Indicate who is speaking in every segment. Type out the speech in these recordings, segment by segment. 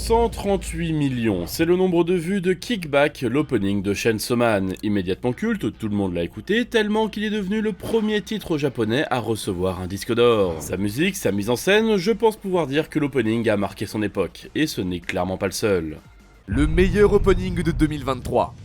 Speaker 1: 138 millions, c'est le nombre de vues de Kickback, l'opening de Chainsaw Man. Immédiatement culte, tout le monde l'a écouté, tellement qu'il est devenu le premier titre japonais à recevoir un disque d'or. Sa musique, sa mise en scène, je pense pouvoir dire que l'opening a marqué son époque, et ce n'est clairement pas le seul.
Speaker 2: Le meilleur opening de 2023.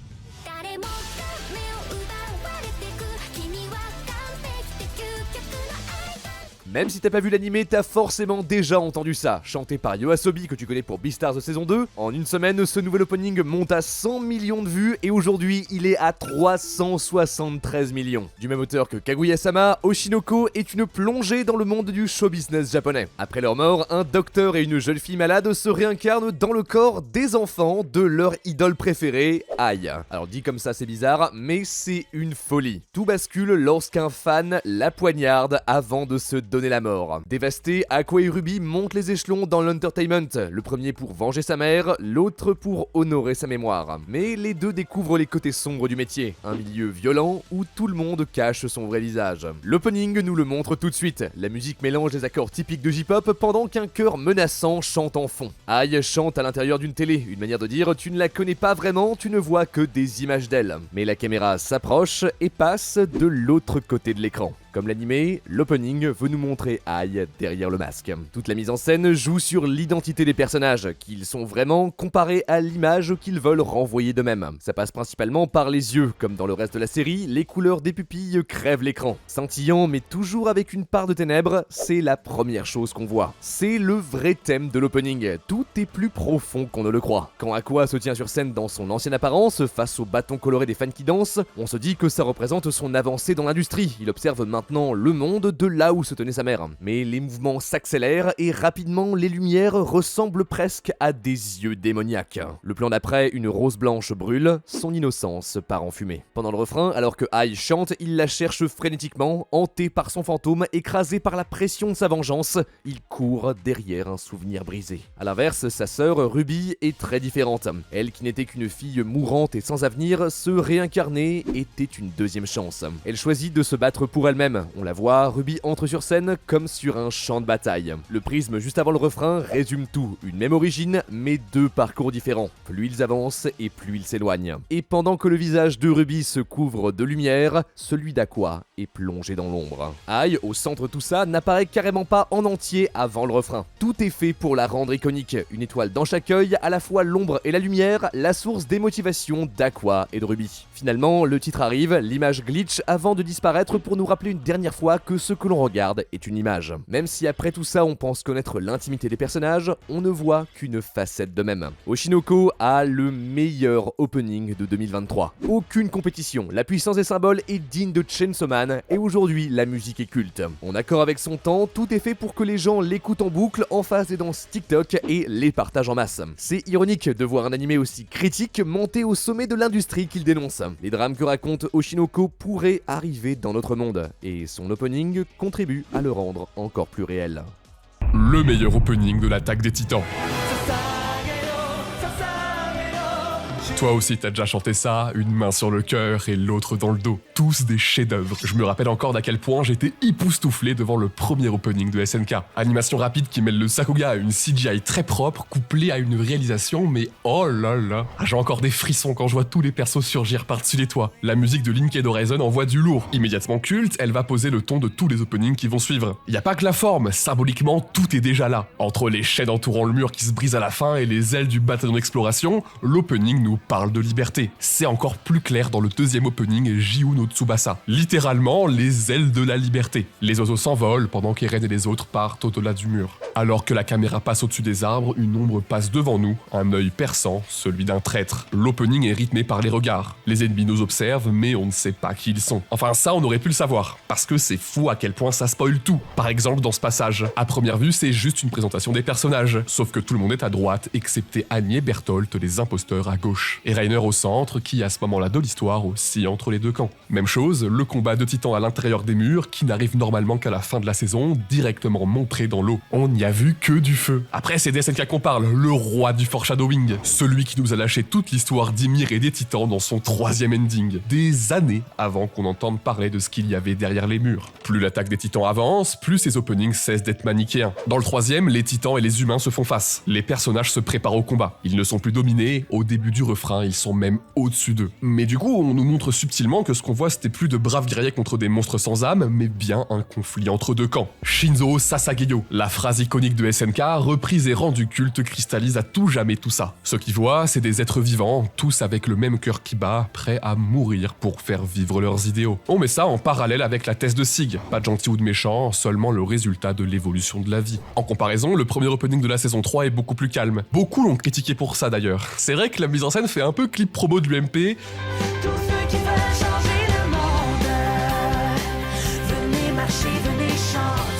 Speaker 2: Même si t'as pas vu l'animé, t'as forcément déjà entendu ça. Chanté par Yoasobi que tu connais pour Beastars saison 2, en une semaine, ce nouvel opening monte à 100 millions de vues et aujourd'hui, il est à 373 millions. Du même auteur que Kaguya-sama, Oshinoko est une plongée dans le monde du show business japonais. Après leur mort, un docteur et une jeune fille malade se réincarnent dans le corps des enfants de leur idole préférée, Ai. Alors dit comme ça, c'est bizarre, mais c'est une folie. Tout bascule lorsqu'un fan la poignarde avant de se donner la mort. Dévastés, Aqua et Ruby montent les échelons dans l'entertainment, le premier pour venger sa mère, l'autre pour honorer sa mémoire. Mais les deux découvrent les côtés sombres du métier, un milieu violent où tout le monde cache son vrai visage. L'opening nous le montre tout de suite, la musique mélange les accords typiques de J-pop pendant qu'un chœur menaçant chante en fond. Ai chante à l'intérieur d'une télé, une manière de dire tu ne la connais pas vraiment, tu ne vois que des images d'elle. Mais la caméra s'approche et passe de l'autre côté de l'écran. Comme l'animé, l'opening veut nous montrer Ai derrière le masque. Toute la mise en scène joue sur l'identité des personnages, qu'ils sont vraiment comparés à l'image qu'ils veulent renvoyer d'eux-mêmes. Ça passe principalement par les yeux, comme dans le reste de la série, les couleurs des pupilles crèvent l'écran. Scintillant mais toujours avec une part de ténèbres, c'est la première chose qu'on voit. C'est le vrai thème de l'opening, tout est plus profond qu'on ne le croit. Quand Aqua se tient sur scène dans son ancienne apparence, face aux bâtons colorés des fans qui dansent, on se dit que ça représente son avancée dans l'industrie. Il observe maintenant le monde de là où se tenait sa mère. Mais les mouvements s'accélèrent et rapidement les lumières ressemblent presque à des yeux démoniaques. Le plan d'après, une rose blanche brûle, son innocence part en fumée. Pendant le refrain, alors que Ai chante, il la cherche frénétiquement, hanté par son fantôme, écrasé par la pression de sa vengeance, il court derrière un souvenir brisé. A l'inverse, sa sœur Ruby est très différente. Elle qui n'était qu'une fille mourante et sans avenir, se réincarner était une deuxième chance. Elle choisit de se battre pour elle-même. On la voit, Ruby entre sur scène comme sur un champ de bataille. Le prisme juste avant le refrain résume tout, une même origine, mais deux parcours différents. Plus ils avancent et plus ils s'éloignent. Et pendant que le visage de Ruby se couvre de lumière, celui d'Aqua est plongé dans l'ombre. Ai, au centre de tout ça, n'apparaît carrément pas en entier avant le refrain. Tout est fait pour la rendre iconique, une étoile dans chaque œil, à la fois l'ombre et la lumière, la source des motivations d'Aqua et de Ruby. Finalement, le titre arrive, l'image glitch avant de disparaître pour nous rappeler une dernière fois que ce que l'on regarde est une image. Même si après tout ça on pense connaître l'intimité des personnages, on ne voit qu'une facette d'eux-mêmes. Oshinoko a le meilleur opening de 2023. Aucune compétition, la puissance des symboles est digne de Chainsaw Man et aujourd'hui la musique est culte. En accord avec son temps, tout est fait pour que les gens l'écoutent en boucle, en fassent des danses TikTok et les partagent en masse. C'est ironique de voir un animé aussi critique monter au sommet de l'industrie qu'il dénonce. Les drames que raconte Oshinoko pourraient arriver dans notre monde et son opening contribue à le rendre encore plus réel.
Speaker 3: Le meilleur opening de l'attaque des Titans. Toi aussi t'as déjà chanté ça, une main sur le cœur et l'autre dans le dos. Tous des chefs-d'œuvre. Je me rappelle encore d'à quel point j'étais époustouflé devant le premier opening de SNK. Animation rapide qui mêle le Sakuga à une CGI très propre, couplée à une réalisation, mais oh là là. J'ai encore des frissons quand je vois tous les persos surgir par-dessus les toits. La musique de Linked Horizon envoie du lourd. Immédiatement culte, elle va poser le ton de tous les openings qui vont suivre. Y a pas que la forme, symboliquement tout est déjà là. Entre les chaînes entourant le mur qui se brisent à la fin et les ailes du bataillon d'exploration, l'opening nous parle de liberté. C'est encore plus clair dans le deuxième opening Jiu no Tsubasa. Littéralement, les ailes de la liberté. Les oiseaux s'envolent pendant qu'Eren et les autres partent au-delà du mur. Alors que la caméra passe au-dessus des arbres, une ombre passe devant nous, un œil perçant, celui d'un traître. L'opening est rythmé par les regards. Les ennemis nous observent, mais on ne sait pas qui ils sont. Enfin ça, on aurait pu le savoir, parce que c'est fou à quel point ça spoil tout. Par exemple, dans ce passage, à première vue, c'est juste une présentation des personnages, sauf que tout le monde est à droite, excepté Annie et Bertholdt, les imposteurs à gauche. gauche, et Reiner au centre, qui à ce moment-là de l'histoire oscille entre les deux camps. Même chose, le combat de titans à l'intérieur des murs, qui n'arrive normalement qu'à la fin de la saison, directement montré dans l'eau. On n'y a vu que du feu. Après, c'est d'SNK qu'on parle, le roi du foreshadowing, celui qui nous a lâché toute l'histoire d'Ymir et des titans dans son 3e ending, des années avant qu'on entende parler de ce qu'il y avait derrière les murs. Plus l'attaque des titans avance, plus ces openings cessent d'être manichéens. Dans le 3e, les titans et les humains se font face. Les personnages se préparent au combat. Ils ne sont plus dominés, au début du refrain, ils sont même au-dessus d'eux. Mais du coup, on nous montre subtilement que ce qu'on voit, c'était plus de braves guerriers contre des monstres sans âme, mais bien un conflit entre deux camps. Shinzo Sasageyo, la phrase iconique de SNK, reprise et rendue culte, cristallise à tout jamais tout ça. Ce qu'ils voient, c'est des êtres vivants, tous avec le même cœur qui bat, prêts à mourir pour faire vivre leurs idéaux. On met ça en parallèle avec la thèse de Sig, pas de gentil ou de méchant, seulement le résultat de l'évolution de la vie. En comparaison, le premier opening de la saison 3 est beaucoup plus calme. Beaucoup l'ont critiqué pour ça d'ailleurs. C'est vrai que la mise en scène fait un peu clip promo du MP.
Speaker 4: Tous ceux qui veulent changer le monde, venez marcher, venez chanter.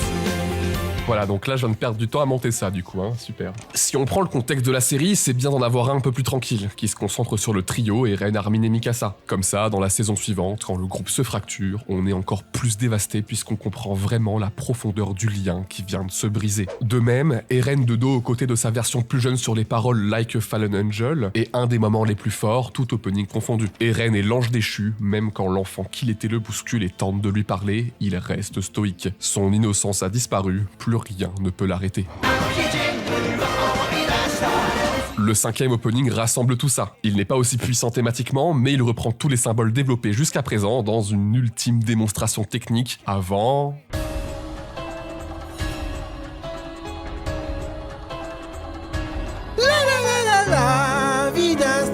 Speaker 3: Voilà, donc là je viens de perdre du temps à monter ça du coup, hein, super. Si on prend le contexte de la série, c'est bien d'en avoir un peu plus tranquille, qui se concentre sur le trio Eren, Armin et Mikasa. Comme ça, dans la saison suivante, quand le groupe se fracture, on est encore plus dévasté puisqu'on comprend vraiment la profondeur du lien qui vient de se briser. De même, Eren de dos aux côtés de sa version plus jeune sur les paroles Like a Fallen Angel est un des moments les plus forts, tout opening confondu. Eren est l'ange déchu, même quand l'enfant qu'il était le bouscule et tente de lui parler, il reste stoïque. Son innocence a disparu, plus rien ne peut l'arrêter. Le 5e opening rassemble tout ça. Il n'est pas aussi puissant thématiquement, mais il reprend tous les symboles développés jusqu'à présent dans une ultime démonstration technique avant...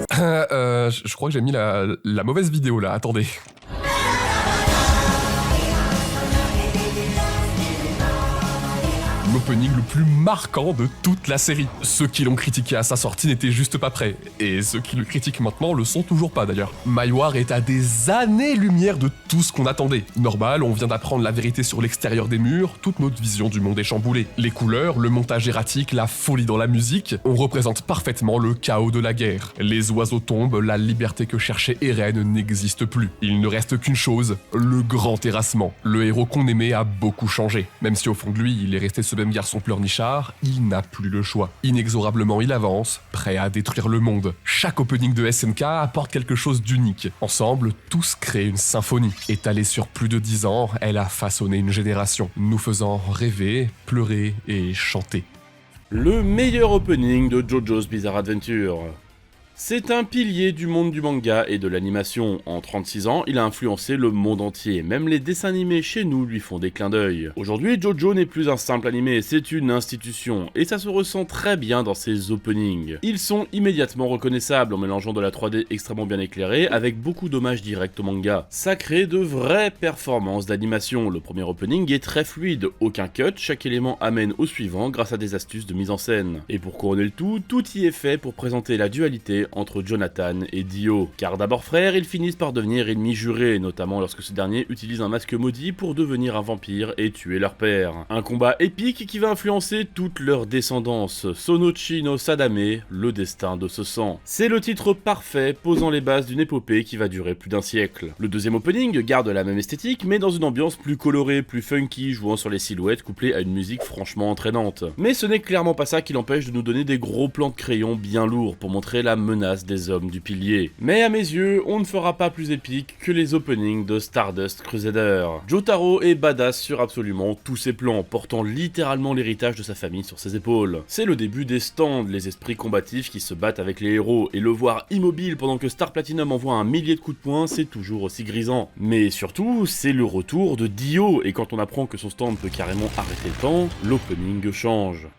Speaker 3: je crois que j'ai mis la mauvaise vidéo là, attendez. L'opening le plus marquant de toute la série. Ceux qui l'ont critiqué à sa sortie n'étaient juste pas prêts, et ceux qui le critiquent maintenant le sont toujours pas d'ailleurs. My War est à des années-lumière de tout ce qu'on attendait. Normal, on vient d'apprendre la vérité sur l'extérieur des murs, toute notre vision du monde est chamboulée. Les couleurs, le montage erratique, la folie dans la musique, on représente parfaitement le chaos de la guerre. Les oiseaux tombent, la liberté que cherchait Eren n'existe plus. Il ne reste qu'une chose, le grand terrassement. Le héros qu'on aimait a beaucoup changé. Même si au fond de lui, il est resté ce même garçon pleurnichard, il n'a plus le choix. Inexorablement, il avance, prêt à détruire le monde. Chaque opening de SNK apporte quelque chose d'unique. Ensemble, tous créent une symphonie. Étalée sur plus de 10 ans, elle a façonné une génération, nous faisant rêver, pleurer et chanter.
Speaker 1: Le meilleur opening de JoJo's Bizarre Adventure. C'est un pilier du monde du manga et de l'animation. En 36 ans, il a influencé le monde entier. Même les dessins animés chez nous lui font des clins d'œil. Aujourd'hui, JoJo n'est plus un simple animé, c'est une institution. Et ça se ressent très bien dans ses openings. Ils sont immédiatement reconnaissables en mélangeant de la 3D extrêmement bien éclairée avec beaucoup d'hommages directs au manga. Ça crée de vraies performances d'animation. Le premier opening est très fluide, aucun cut, chaque élément amène au suivant grâce à des astuces de mise en scène. Et pour couronner le tout y est fait pour présenter la dualité entre Jonathan et Dio. Car d'abord frères, ils finissent par devenir ennemis jurés, notamment lorsque ce dernier utilise un masque maudit pour devenir un vampire et tuer leur père. Un combat épique qui va influencer toute leur descendance. Sonochi no Sadame, le destin de ce sang. C'est le titre parfait, posant les bases d'une épopée qui va durer plus d'un siècle. Le deuxième opening garde la même esthétique, mais dans une ambiance plus colorée, plus funky, jouant sur les silhouettes couplée à une musique franchement entraînante. Mais ce n'est clairement pas ça qui l'empêche de nous donner des gros plans de crayon bien lourds pour montrer la menace des hommes du pilier. Mais à mes yeux, on ne fera pas plus épique que les openings de Stardust Crusader. Jotaro est badass sur absolument tous ses plans, portant littéralement l'héritage de sa famille sur ses épaules. C'est le début des stands, les esprits combatifs qui se battent avec les héros, et le voir immobile pendant que Star Platinum envoie un millier de coups de poing, c'est toujours aussi grisant. Mais surtout, c'est le retour de Dio, et quand on apprend que son stand peut carrément arrêter le temps, l'opening change.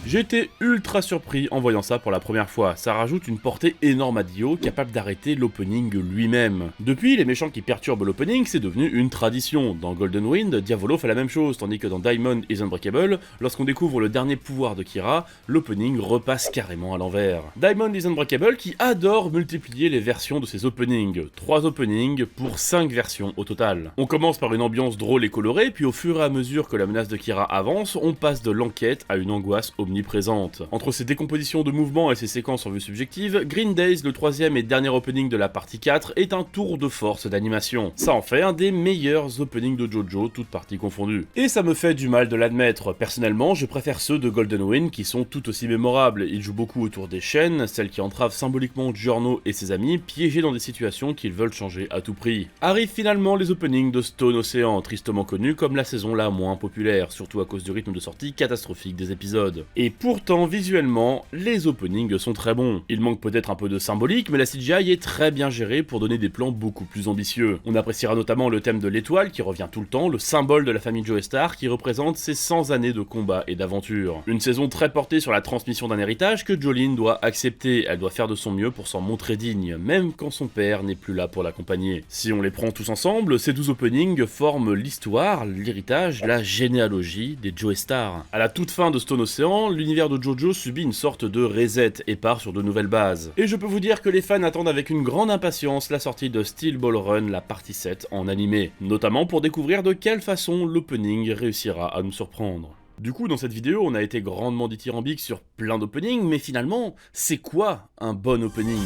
Speaker 1: J'étais ultra surpris en voyant ça pour la première fois, ça rajoute une portée énorme à Dio, capable d'arrêter l'opening lui-même. Depuis, les méchants qui perturbent l'opening, c'est devenu une tradition. Dans Golden Wind, Diavolo fait la même chose, tandis que dans Diamond is Unbreakable, lorsqu'on découvre le dernier pouvoir de Kira, l'opening repasse carrément à l'envers. Diamond is Unbreakable qui adore multiplier les versions de ses openings, 3 openings pour 5 versions au total. On commence par une ambiance drôle et colorée, puis au fur et à mesure que la menace de Kira avance, on passe de l'enquête à une angoisse omniprésente. Entre ses décompositions de mouvements et ses séquences en vue subjective, Green Days, le troisième et dernier opening de la partie 4, est un tour de force d'animation. Ça en fait un des meilleurs openings de JoJo, toutes parties confondues. Et ça me fait du mal de l'admettre, personnellement je préfère ceux de Golden Wind qui sont tout aussi mémorables. Ils jouent beaucoup autour des chaînes, celles qui entravent symboliquement Giorno et ses amis, piégés dans des situations qu'ils veulent changer à tout prix. Arrivent finalement les openings de Stone Ocean, tristement connus comme la saison la moins populaire, surtout à cause du rythme de sortie catastrophique des épisodes. Et pourtant, visuellement, les openings sont très bons. Il manque peut-être un peu de symbolique, mais la CGI est très bien gérée pour donner des plans beaucoup plus ambitieux. On appréciera notamment le thème de l'étoile qui revient tout le temps, le symbole de la famille Joestar qui représente ses 100 années de combat et d'aventure. Une saison très portée sur la transmission d'un héritage que Jolyne doit accepter, elle doit faire de son mieux pour s'en montrer digne, même quand son père n'est plus là pour l'accompagner. Si on les prend tous ensemble, ces 12 openings forment l'histoire, l'héritage, la généalogie des Joestar. À la toute fin de Stone Ocean, l'univers de JoJo subit une sorte de reset et part sur de nouvelles bases. Et je peux vous dire que les fans attendent avec une grande impatience la sortie de Steel Ball Run, la partie 7 en animé, notamment pour découvrir de quelle façon l'opening réussira à nous surprendre. Du coup, dans cette vidéo, on a été grandement dithyrambique sur plein d'openings, mais finalement, c'est quoi un bon opening ?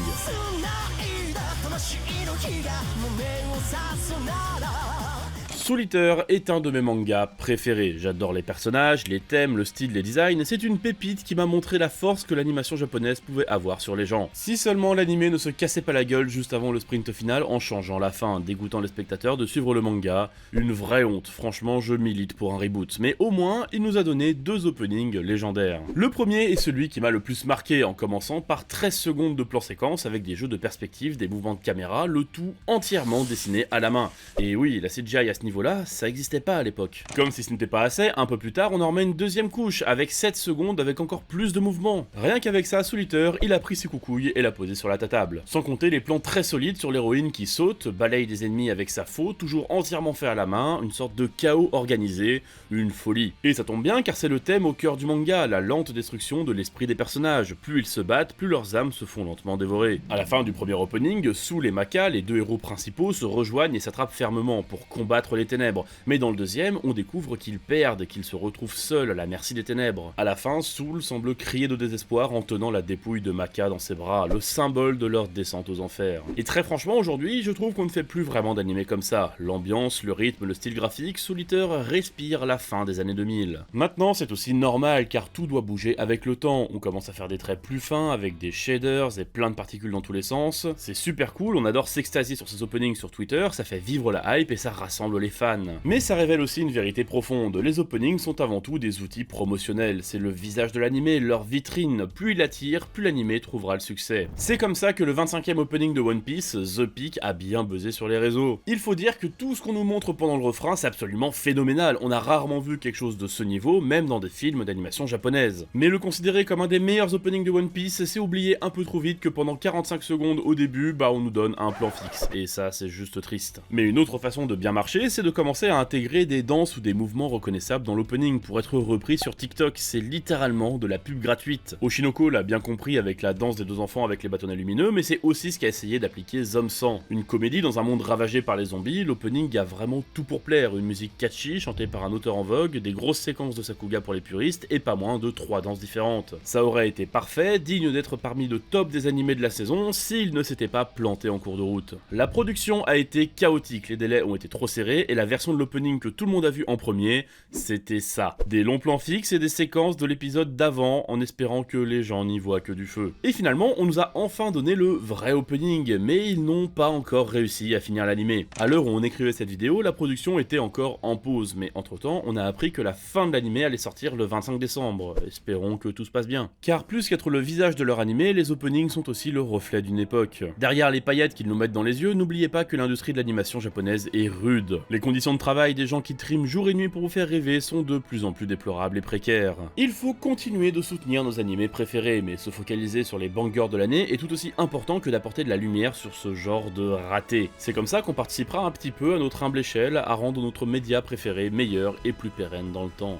Speaker 1: Soul Eater est un de mes mangas préférés. J'adore les personnages, les thèmes, le style, les designs. C'est une pépite qui m'a montré la force que l'animation japonaise pouvait avoir sur les gens. Si seulement l'animé ne se cassait pas la gueule juste avant le sprint final en changeant la fin, dégoûtant les spectateurs de suivre le manga. Une vraie honte, franchement je milite pour un reboot. Mais au moins, il nous a donné 2 openings légendaires. Le premier est celui qui m'a le plus marqué, en commençant par 13 secondes de plan séquence avec des jeux de perspective, des mouvements de caméra, le tout entièrement dessiné à la main. Et oui, la CGI à ce niveau-là, ça existait pas à l'époque. Comme si ce n'était pas assez, un peu plus tard, on en remet une deuxième couche, avec 7 secondes avec encore plus de mouvements. Rien qu'avec ça, Soul Eater, il a pris ses coucouilles et l'a posé sur la table. Sans compter les plans très solides sur l'héroïne qui saute, balaye des ennemis avec sa faux, toujours entièrement fait à la main, une sorte de chaos organisé, une folie. Et ça tombe bien car c'est le thème au cœur du manga, la lente destruction de l'esprit des personnages. Plus ils se battent, plus leurs âmes se font lentement dévorer. À la fin du premier opening, Soul et Maka, les 2 héros principaux, se rejoignent et s'attrapent fermement pour combattre les ténèbres, mais dans le deuxième, on découvre qu'ils perdent, qu'ils se retrouvent seuls à la merci des ténèbres. À la fin, Soul semble crier de désespoir en tenant la dépouille de Maka dans ses bras, le symbole de leur descente aux enfers. Et très franchement, aujourd'hui, je trouve qu'on ne fait plus vraiment d'animé comme ça. L'ambiance, le rythme, le style graphique, Soul Eater respire la fin des années 2000. Maintenant, c'est aussi normal, car tout doit bouger avec le temps. On commence à faire des traits plus fins, avec des shaders et plein de particules dans tous les sens. C'est super cool, on adore s'extasier sur ces openings sur Twitter, ça fait vivre la hype et ça rassemble les fans. Mais ça révèle aussi une vérité profonde, les openings sont avant tout des outils promotionnels, c'est le visage de l'animé, leur vitrine, plus il attire, plus l'animé trouvera le succès. C'est comme ça que le 25e opening de One Piece, The Peak, a bien buzzé sur les réseaux. Il faut dire que tout ce qu'on nous montre pendant le refrain, c'est absolument phénoménal, on a rarement vu quelque chose de ce niveau, même dans des films d'animation japonaise. Mais le considérer comme un des meilleurs openings de One Piece, c'est oublier un peu trop vite que pendant 45 secondes au début, on nous donne un plan fixe, et ça c'est juste triste. Mais une autre façon de bien marcher, c'est de commencer à intégrer des danses ou des mouvements reconnaissables dans l'opening pour être repris sur TikTok, c'est littéralement de la pub gratuite. Oshinoko l'a bien compris avec la danse des 2 enfants avec les bâtonnets lumineux, mais c'est aussi ce qu'a essayé d'appliquer Zom 100. Une comédie dans un monde ravagé par les zombies, l'opening a vraiment tout pour plaire, une musique catchy chantée par un auteur en vogue, des grosses séquences de Sakuga pour les puristes et pas moins de 3 danses différentes. Ça aurait été parfait, digne d'être parmi le top des animés de la saison s'il ne s'était pas planté en cours de route. La production a été chaotique, les délais ont été trop serrés et la version de l'opening que tout le monde a vu en premier, c'était ça. Des longs plans fixes et des séquences de l'épisode d'avant en espérant que les gens n'y voient que du feu. Et finalement, on nous a enfin donné le vrai opening, mais ils n'ont pas encore réussi à finir l'animé. À l'heure où on écrivait cette vidéo, la production était encore en pause, mais entre temps, on a appris que la fin de l'animé allait sortir le 25 décembre. Espérons que tout se passe bien. Car plus qu'être le visage de leur animé, les openings sont aussi le reflet d'une époque. Derrière les paillettes qu'ils nous mettent dans les yeux, n'oubliez pas que l'industrie de l'animation japonaise est rude. Les conditions de travail des gens qui triment jour et nuit pour vous faire rêver sont de plus en plus déplorables et précaires. Il faut continuer de soutenir nos animés préférés, mais se focaliser sur les bangers de l'année est tout aussi important que d'apporter de la lumière sur ce genre de raté. C'est comme ça qu'on participera un petit peu à notre humble échelle à rendre notre média préféré meilleur et plus pérenne dans le temps.